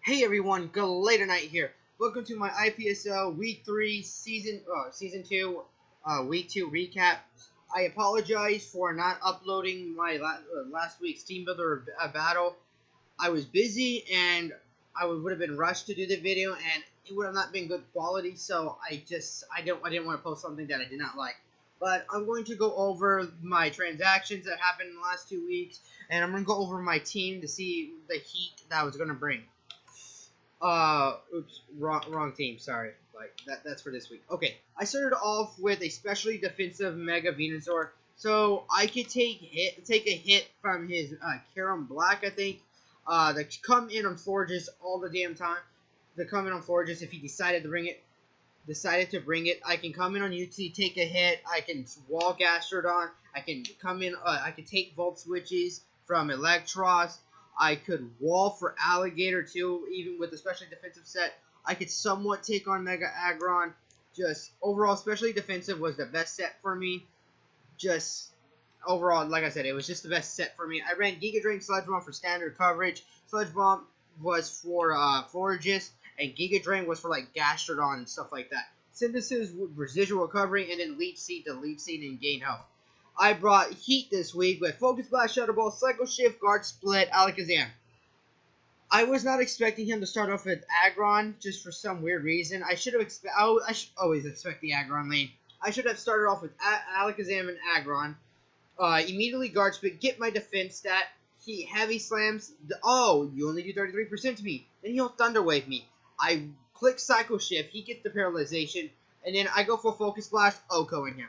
Hey everyone, Later Night here. Welcome to my IPSL Week 3 Season 2 Week 2 recap. I apologize for not uploading my last week's Teambuilder battle. I was busy and I would have been rushed to do the video, and it would have not been good quality. So I didn't want to post something that I did not like. But I'm going to go over my transactions that happened in the last 2 weeks, and I'm going to go over my team to see the heat that I was going to bring. Oops, wrong team, sorry. That's for this week. Okay, I started off with a specially defensive Mega Venusaur, so I could take a hit from his Karam Black, I think. That come in on Forges all the damn time. The come in on Forges if he decided to bring it. I can come in on UT, take a hit. I can wall Gastrodon. I can come in. I can take Volt Switches from Electros. I could wall for Alligator too, even with the specially defensive set. I could somewhat take on Mega Aggron. Just overall, specially defensive was the best set for me. Just overall, like I said, it was just the best set for me. I ran Giga Drain Sludge Bomb for standard coverage. Sludge Bomb was for Forages, and Giga Drain was for like Gastrodon and stuff like that. Synthesis with residual recovery, and then Leech Seed to Leech Seed and gain health. I brought Heat this week with Focus Blast, Shadow Ball, Cycle Shift, Guard Split, Alakazam. I was not expecting him to start off with Aggron, just for some weird reason. I should always expect the Aggron lane. I should have started off with Alakazam and Aggron. Immediately Guard Split, get my defense stat. He heavy slams. Oh, you only do 33% to me. Then he'll Thunder Wave me. I click Cycle Shift. He gets the paralyzation, and then I go for Focus Blast, Oko-ing him.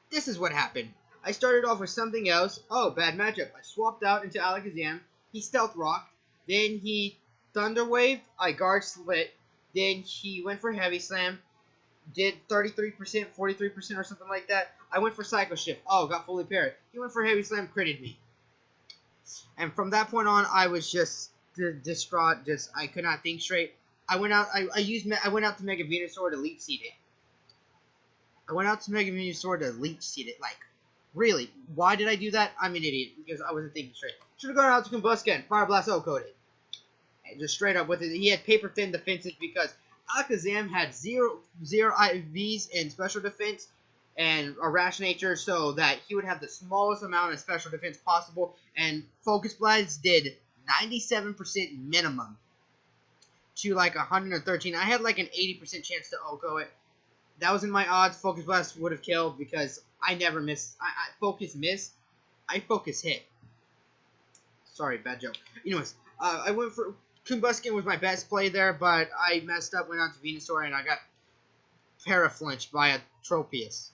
This is what happened. I started off with something else. Oh, bad matchup. I swapped out into Alakazam. He Stealth Rock. Then he Thunder Wave. I Guard Split. Then he went for Heavy Slam. Did 33%, 43% or something like that. I went for Cycle Shift. Oh, got fully parried. He went for Heavy Slam, critted me. And from that point on, I was just distraught. I could not think straight. I went out. I went out to Mega Venusaur to Leech Seed it. Like, really? Why did I do that? I'm an idiot because I wasn't thinking straight. Should have gone out to Combusken. Fire Blast O-coded. And just straight up with it. He had paper thin defenses because Alakazam had zero IVs in special defense and a rash nature, so that he would have the smallest amount of special defense possible. And Focus Blast did 97% minimum to like 113. I had like an 80% chance to Oko it. That wasn't my odds. Focus Blast would have killed because I never miss. I focus miss. I focus hit. Sorry, bad joke. Anyways, I went for Combusken was my best play there, but I messed up, went out to Venusaur, and I got paraflinched by a Tropius.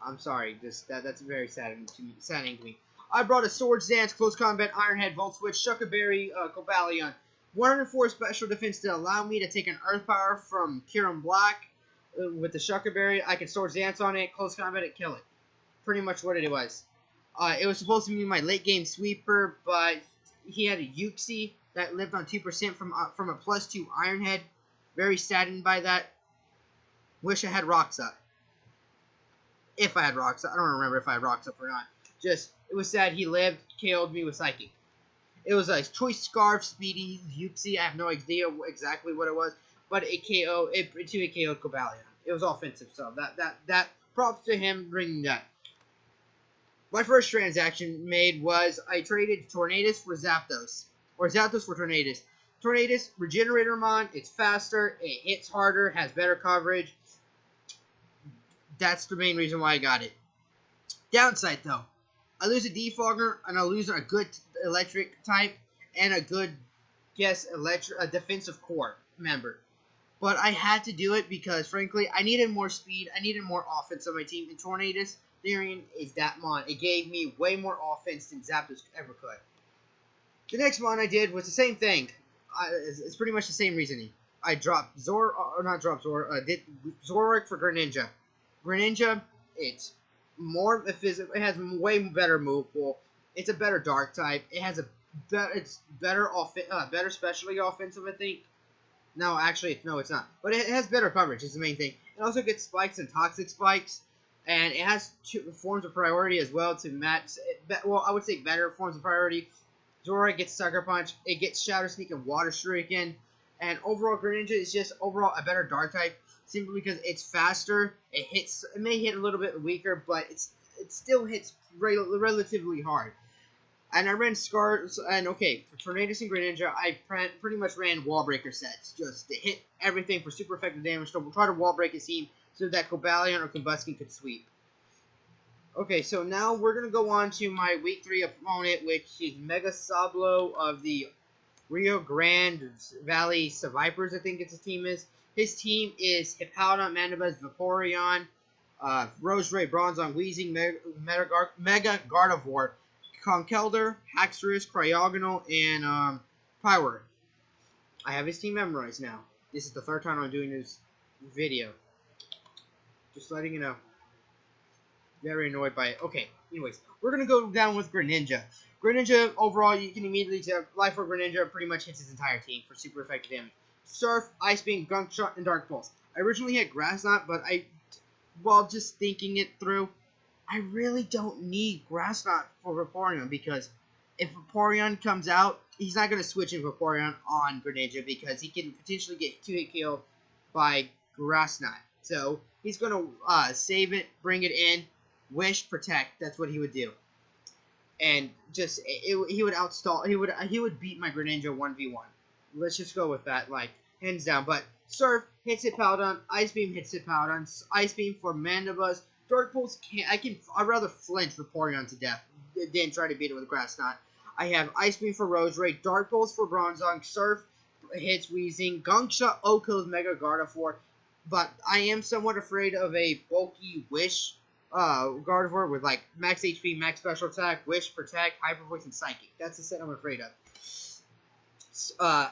I'm sorry. That's very saddening to me. I brought a Swords Dance, Close Combat, Ironhead, Volt Switch, Shuckaberry, Cobalion. 104 special defense to allow me to take an Earth Power from Karam Black. With the Shuckaberry, I can Swords Dance on it, Close Combat it, kill it. Pretty much what it was. It was supposed to be my late game sweeper, but he had a Uxie that lived on 2% from a +2 Ironhead. Very saddened by that. Wish I had Rocks Up. If I had Rocks Up. I don't remember if I had Rocks Up or not. Just, it was sad he lived, KO'd me with Psychic. It was a Choice Scarf, Speedy, Uxie. I have no idea exactly what it was. But it KO'd Cobalion. It was offensive, so that props to him bringing that. My first transaction made was I traded Tornadus for Zapdos. Or Zapdos for Tornadus. Tornadus, Regenerator Mon, it's faster, it hits harder, has better coverage. That's the main reason why I got it. Downside though, I lose a Defogger and I lose a good electric type and a good defensive core member. But I had to do it because, frankly, I needed more speed. I needed more offense on my team. And Tornadus Therian is that mon. It gave me way more offense than Zapdos ever could. The next mon I did was the same thing. It's pretty much the same reasoning. I dropped did Zoroark for Greninja. Greninja, it's more physical. It has way better move pool. It's a better dark type. It has better specialty offensive, I think. No, actually, no, it's not. But it has better coverage, is the main thing. It also gets spikes and toxic spikes. And it has 2 forms of priority as well to match. Well, I would say better forms of priority. Zora gets Sucker Punch. It gets Shadow Sneak and Water Shuriken. And overall, Greninja is just overall a better Dark type, simply because it's faster. It may hit a little bit weaker, but it still hits relatively hard. And I ran Scars, and okay, for Tornadus and Greninja, I pretty much ran Wall Breaker sets, just to hit everything for super effective damage, to try to Wall Break his team, so that Cobalion or Combuskin could sweep. Okay, so now we're going to go on to my Week 3 opponent, which is Mega Sablo of the Rio Grande Valley Vipers, I think his team is. His team is Hippowdon, Mandibuzz, Vaporeon, Roserade, Bronzong, Weezing, Mega Gardevoir, Conkeldurr, Haxorus, Cryogonal, and Pyroar. I have his team memorized now. This is the third time I'm doing this video. Just letting you know. Very annoyed by it. Okay, anyways, we're going to go down with Greninja. Greninja, overall, you can immediately tell Life Orb Greninja pretty much hits his entire team for super effective damage. Surf, Ice Beam, Gunk Shot, and Dark Pulse. I originally had Grass Knot, but while just thinking it through, I really don't need Grass Knot for Vaporeon, because if Vaporeon comes out, he's not going to switch in Vaporeon on Greninja, because he can potentially get 2-hit killed by Grass Knot. So, he's going to save it, bring it in, Wish, Protect. That's what he would do, and just he would outstall. He would beat my Greninja 1v1. Let's just go with that, like hands down. But Surf hits Hippowdon, Ice Beam hits Hippowdon, Ice Beam for Mandibuzz. Dark Pulse can't. I'd rather flinch Vaporeon to death than try to beat it with Grass Knot. I have Ice Beam for Roserade, Dark Pulse for Bronzong, Surf hits Weezing, Gunk Shot kills Mega Gardevoir. But I am somewhat afraid of a bulky Wish Gardevoir with like max HP, max special attack, Wish, Protect, Hyper Voice, and Psychic. That's the set I'm afraid of.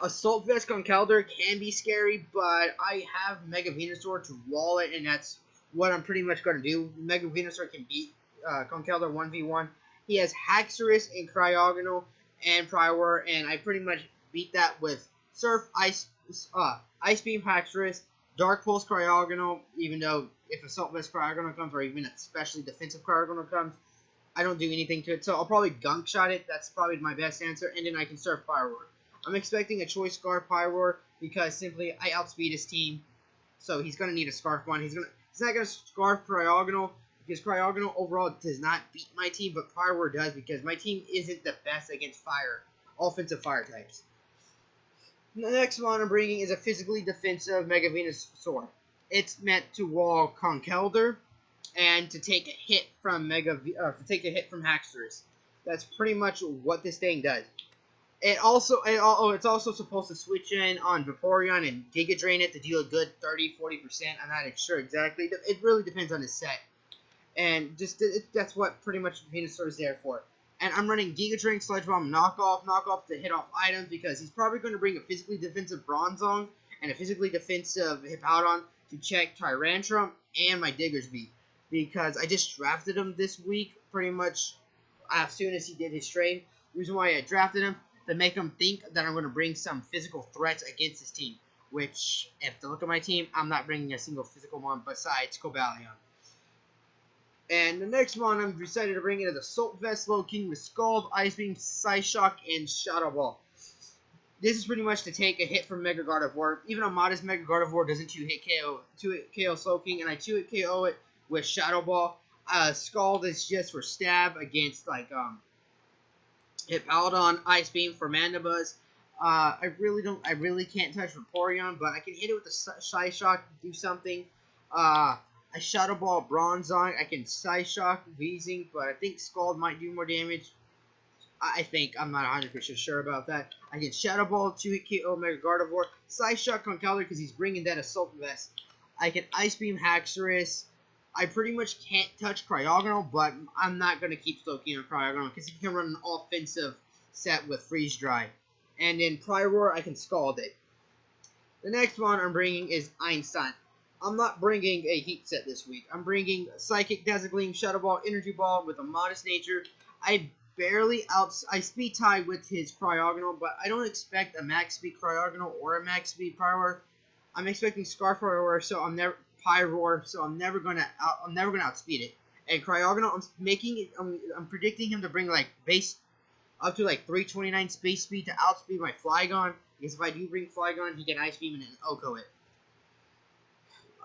Assault Vest Conkeldurr can be scary, but I have Mega Venusaur to wall it, and that's what I'm pretty much going to do. Mega Venusaur can beat Conkeldurr 1v1. He has Haxorus and Cryogonal and Pyroar, and I pretty much beat that with Surf, Ice Beam, Haxorus, Dark Pulse, Cryogonal, even though if Assault Vest Cryogonal comes, or even especially Defensive Cryogonal comes, I don't do anything to it. So I'll probably Gunk Shot it. That's probably my best answer. And then I can Surf Pyroar. I'm expecting a Choice Scarf Pyroar because simply I outspeed his team. So he's going to need a Scarf one. He's not going to Scarf Cryogonal because Cryogonal overall does not beat my team, but Pyroar does because my team isn't the best against offensive fire types. The next one I'm bringing is a physically defensive Mega Venusaur. It's meant to wall Conkeldurr and to take a hit from Haxorus. That's pretty much what this thing does. It's also supposed to switch in on Vaporeon and Giga Drain it to deal a good 30-40%. I'm not sure exactly. It really depends on the set, and that's what pretty much Venusaur is there for. And I'm running Giga Drain, Sludge Bomb, Knockoff to hit off items because he's probably going to bring a physically defensive Bronzong and a physically defensive Hippowdon to check Tyrantrum and my Diggersby. Because I just drafted him this week, pretty much as soon as he did his trade. The reason why I drafted him, to make him think that I'm going to bring some physical threats against his team. Which, if you look at my team, I'm not bringing a single physical one besides Cobalion. And the next one I'm decided to bring in is Assault Vest Slowking with Scald, Ice Beam, Psyshock, and Shadow Ball. This is pretty much to take a hit from Mega Gardevoir. Even a modest Mega Gardevoir doesn't 2-hit KO Slowking, and I 2-hit KO it with Shadow Ball. Scald is just for stab against like Hippowdon, Ice Beam for Mandibuzz. I really can't touch Vaporeon, but I can hit it with the Psyshock to do something. I Shadow Ball Bronzong. I can Psyshock Weezing, but I think Scald might do more damage. I'm not 100% sure about that. I can Shadow Ball 2-hit KO Mega Gardevoir. Psyshock Conkeldurr because he's bringing that Assault Vest. I can Ice Beam Haxorus. I pretty much can't touch Cryogonal, but I'm not going to keep Slowking on Cryogonal because he can run an offensive set with Freeze Dry. And then Pyroar, I can Scald it. The next one I'm bringing is Einstein. I'm not bringing a Heat set this week. I'm bringing Psychic, Dazzle Gleam, Shadow Ball, Energy Ball with a modest nature. I speed tie with his Cryogonal, but I don't expect a max speed Cryogonal or a max speed Pyroar. I'm expecting Scarf Pyroar, so I'm never gonna outspeed it. And Cryogonal, I'm predicting him to bring like base up to like 329 space speed to outspeed my Flygon. Because if I do bring Flygon, he can Ice Beam and Oko it.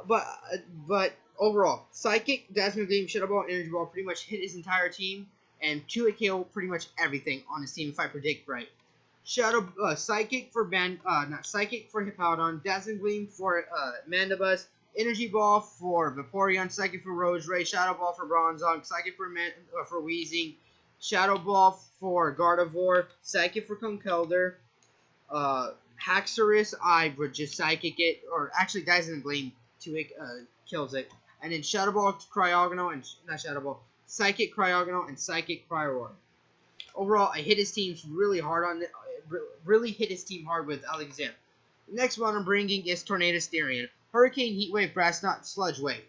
But overall, Psychic, Dazzling Gleam, Shadow Ball, Energy Ball pretty much hit his entire team, and 2 KO pretty much everything on his team if I predict right. Psychic for not Psychic for Hippowdon, Dazzling Gleam for Mandibuzz, Energy Ball for Vaporeon, Psychic for Roserade, Shadow Ball for Bronzong, Psychic for Weezing, Shadow Ball for Gardevoir, Psychic for Conkeldurr, Haxorus, I would just Psychic it, or actually Dazzling Gleam kills it, and then Shadow Ball, Cryogonal, and not Shadow Ball, Psychic Cryogonal, and Psychic Cryoar. Overall, I hit his teams really hard really hit his team hard with Alakazam. The next one I'm bringing is Tornado Styrian, Hurricane, Heat Wave, Grass Knot, Sludge Wave.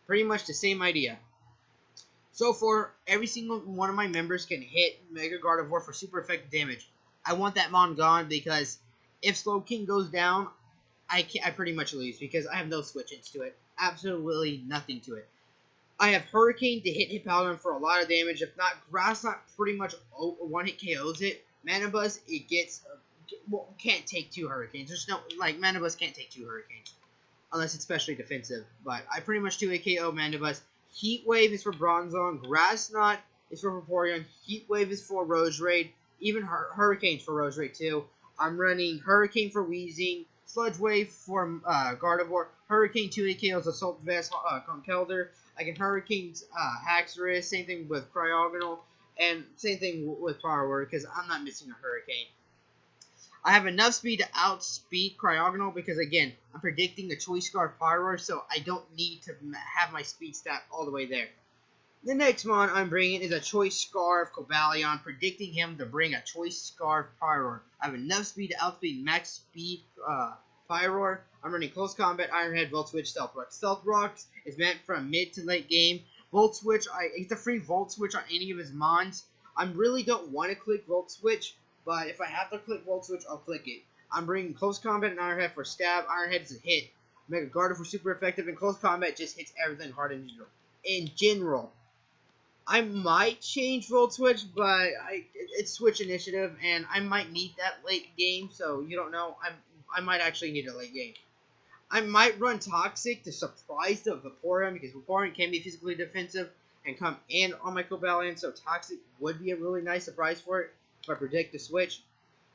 Pretty much the same idea. So far, every single one of my members can hit Mega Gardevoir for super effective damage. I want that Mon gone because if Slowking goes down, I pretty much lose because I have no switch-ins to it. Absolutely nothing to it. I have Hurricane to hit Hippowdon for a lot of damage. If not, Grass Knot pretty much one-hit KOs it. Mandibuzz, it can't take 2 Hurricanes. There's no, like, Mandibuzz can't take 2 Hurricanes. Unless it's specially defensive. But I pretty much 2-hit KO Mandibuzz. Heat Wave is for Bronzong. Grass Knot is for Vaporeon. Heat Wave is for Roserade. Even Hurricane's for Roserade, too. I'm running Hurricane for Weezing. Sludge Wave for Gardevoir. Hurricane 2-hit KOs Assault Vest Conkeldurr. I can Hurricane Haxorus. Same thing with Cryogonal. And same thing with Power Word, because I'm not missing a Hurricane. I have enough speed to outspeed Cryogonal, because again, I'm predicting a Choice Scarf Power Word, so I don't need to have my speed stat all the way there. The next one I'm bringing is a Choice Scarf Cobalion, predicting him to bring a Choice Scarf Pyroar. I have enough speed to outspeed max speed Pyroar. I'm running Close Combat, Iron Head, Volt Switch, Stealth Rock. Stealth Rocks is meant from mid to late game. Volt Switch, it's a free Volt Switch on any of his Mons. I really don't want to click Volt Switch, but if I have to click Volt Switch, I'll click it. I'm bringing Close Combat and Iron Head for Stab. Iron Head is a hit. Mega Gardevoir for super effective, and Close Combat just hits everything hard in general. I might change Volt Switch, but it's Switch Initiative, and I might need that late game, so you don't know. I might actually need a late game. I might run Toxic to surprise the Vaporeon, because Vaporeon can be physically defensive and come in on my Cobalion, so Toxic would be a really nice surprise for it if I predict the switch.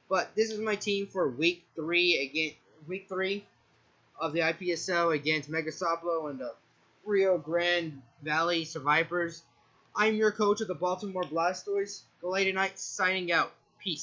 But this is my team for week 3 of the IPSL against Mega Sablo and the Rio Grande Valley Survivors. I'm your coach of the Baltimore Blastoise. Go late at night, signing out. Peace.